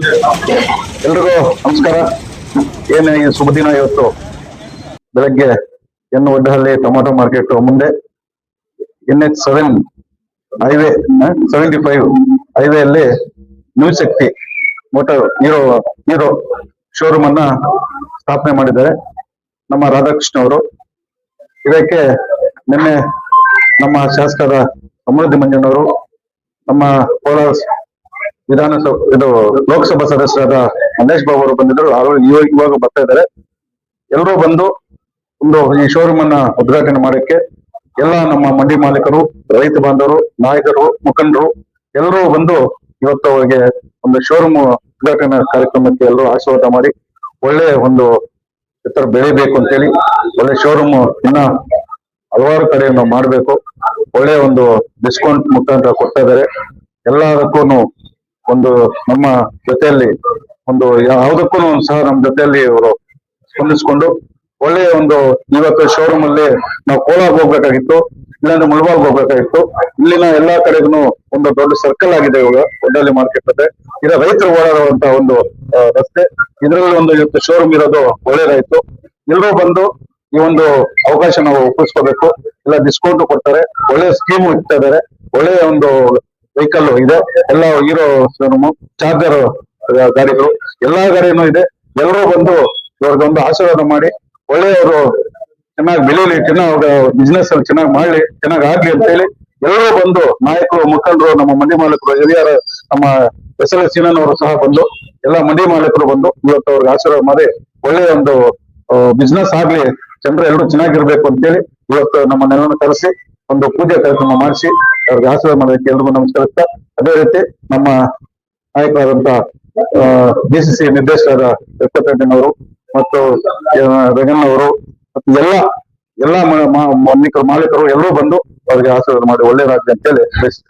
ಎಲ್ರಿಗೂ ನಮಸ್ಕಾರ. ಏನು ಈ ಶುಭ ದಿನ ಇವತ್ತು ಬೆಳಗ್ಗೆ ಒಡ್ಡಹಳ್ಳಿ ಟೊಮಾಟೊ ಮಾರ್ಕೆಟ್ ಮುಂದೆ NH7 ಹೈವೇ 75 ಹೈವೇ ಅಲ್ಲಿ ನ್ಯೂ ಶಕ್ತಿ ಮೋಟಾರ್ ಹೀರೋ ಶೋರೂಮ್ ಅನ್ನ ಸ್ಥಾಪನೆ ಮಾಡಿದ್ದಾರೆ ನಮ್ಮ ರಾಧಾಕೃಷ್ಣ ಅವರು. ಇದಕ್ಕೆ ನಿನ್ನೆ ನಮ್ಮ ಶಾಸಕರ ಸಮೃದ್ಧಿ ಮಂಜಣ್ಣವರು, ನಮ್ಮ ಕೋಲಾರ ವಿಧಾನಸಭೆ ಲೋಕಸಭಾ ಸದಸ್ಯರಾದ ಮಹೇಶ್ ಬಾಬು ಅವರು ಬಂದಿದ್ರು. ಇವಾಗ ಬರ್ತಾ ಇದ್ದಾರೆ. ಎಲ್ಲರೂ ಬಂದು ಈ ಶೋರೂಮ್ ಅನ್ನ ಉದ್ಘಾಟನೆ ಮಾಡಕ್ಕೆ ಎಲ್ಲ ನಮ್ಮ ಮಂಡಿ ಮಾಲೀಕರು, ರೈತ ಬಾಂಧವರು, ನಾಯಕರು, ಮುಖಂಡರು ಎಲ್ಲರೂ ಬಂದು ಇವತ್ತು ಅವರಿಗೆ ಒಂದು ಶೋರೂಮ್ ಉದ್ಘಾಟನಾ ಕಾರ್ಯಕ್ರಮಕ್ಕೆ ಎಲ್ಲರೂ ಆಶೀರ್ವಾದ ಮಾಡಿ ಒಳ್ಳೆ ಒಂದು ಎತ್ತರ ಬೆಳಿಬೇಕು ಅಂತೇಳಿ ಒಳ್ಳೆ ಶೋರೂಮ್ ಇನ್ನ ಹಲವಾರು ಕಡೆ ನಾವು ಮಾಡಬೇಕು. ಒಳ್ಳೆ ಒಂದು ಡಿಸ್ಕೌಂಟ್ ಮುಖಾಂತರ ಕೊಡ್ತಾ ಇದ್ದಾರೆ. ಎಲ್ಲದಕ್ಕೂ ಒಂದು ನಮ್ಮ ಜೊತೆಯಲ್ಲಿ ಒಂದು ಯಾವುದಕ್ಕೂ ಸಹ ನಮ್ಮ ಜೊತೆಯಲ್ಲಿ ಅವರು ಸ್ಪಂದಿಸ್ಕೊಂಡು ಒಳ್ಳೆಯ ಒಂದು ಇವತ್ತು ಶೋರೂಮ್ ಅಲ್ಲಿ ನಾವು ಕೋಲಾರ ಹೋಗ್ಬೇಕಾಗಿತ್ತು, ಇಲ್ಲಾಂದ್ರೆ ಮುಳಬಾಗ್ ಹೋಗ್ಬೇಕಾಗಿತ್ತು. ಇಲ್ಲಿನ ಎಲ್ಲಾ ಕಡೆಗೂ ಒಂದು ದೊಡ್ಡ ಸರ್ಕಲ್ ಆಗಿದೆ ಇವಾಗ ಒಡ್ಡಳ್ಳಿ ಮಾರ್ಕೆಟ್ ಮತ್ತೆ. ಇದು ರೈತರು ಓಡಾಡುವಂತ ಒಂದು ರಸ್ತೆ. ಇದರಲ್ಲಿ ಒಂದು ಇವತ್ತು ಶೋರೂಮ್ ಇರೋದು ಒಳ್ಳೇದಾಯ್ತು. ಎಲ್ಲರೂ ಬಂದು ಈ ಒಂದು ಅವಕಾಶ ನಾವು ಉಪಯೋಗಿಸ್ಕೋಬೇಕು. ಎಲ್ಲ ಡಿಸ್ಕೌಂಟ್ ಕೊಡ್ತಾರೆ, ಒಳ್ಳೆ ಸ್ಕೀಮ್ ಇಡ್ತಾ ಇದ್ದಾರೆ, ಒಳ್ಳೆಯ ಒಂದು ವೆಹಿಕಲ್ ಇದೆ. ಎಲ್ಲ ಹೀರೋ ಶೋರೂಮ್, ಚಾರ್ಜರ್ ಗಾಡಿಗಳು, ಎಲ್ಲಾ ಗಾಡಿನೂ ಇದೆ. ಎಲ್ಲರೂ ಬಂದು ಇವ್ರಿಗೆ ಒಂದು ಆಶೀರ್ವಾದ ಮಾಡಿ ಒಳ್ಳೆಯವರು ಚೆನ್ನಾಗಿ ಬೆಳೀಲಿ, ಚೆನ್ನಾಗಿ ಬಿಸ್ನೆಸ್ ಅಲ್ಲಿ ಚೆನ್ನಾಗಿ ಮಾಡ್ಲಿ, ಚೆನ್ನಾಗಿ ಆಗ್ಲಿ ಅಂತ ಹೇಳಿ ಎಲ್ಲರೂ ಬಂದು ನಾಯಕರು, ಮುಖಂಡರು, ನಮ್ಮ ಮಂಡಿ ಮಾಲೀಕರು, ಹಿರಿಯರ ನಮ್ಮ SLS ಅವರು ಸಹ ಬಂದು ಎಲ್ಲ ಮಂಡಿ ಮಾಲೀಕರು ಬಂದು ಇವತ್ತು ಅವ್ರಿಗೆ ಆಶೀರ್ವಾದ ಮಾಡಿ ಒಳ್ಳೆಯ ಒಂದು ಬಿಸ್ನೆಸ್ ಆಗ್ಲಿ, ಜನರು ಎಲ್ಲರೂ ಚೆನ್ನಾಗಿರ್ಬೇಕು ಅಂತೇಳಿ ಇವತ್ತು ನಮ್ಮ ನೆಲವನ್ನು ಕರೆಸಿ ಒಂದು ಪೂಜೆ ಕಾರ್ಯಕ್ರಮ ಮಾಡಿಸಿ ಅವ್ರಿಗೆ ಆಶೀರ್ವಾದ ಮಾಡೋದಕ್ಕೆ ಎಲ್ರಿಗೂ ನಮಸ್ಕರಿಸ್ತಾ, ಅದೇ ರೀತಿ ನಮ್ಮ ನಾಯಕರಾದಂತ DCC ನಿರ್ದೇಶಕರಾದ ವೆಂಕಟರೆಡ್ಡಿನವರು ಮತ್ತು ರೆಗನ್ ಅವರು ಮತ್ತು ಎಲ್ಲ ಮಾಲೀಕರು ಎಲ್ಲರೂ ಬಂದು ಅವ್ರಿಗೆ ಆಶೀರ್ವಾದ ಮಾಡಿ ಒಳ್ಳೆಯದಾಗಲಿ ಅಂತೇಳಿ ಬಯಸ್ತಾರೆ.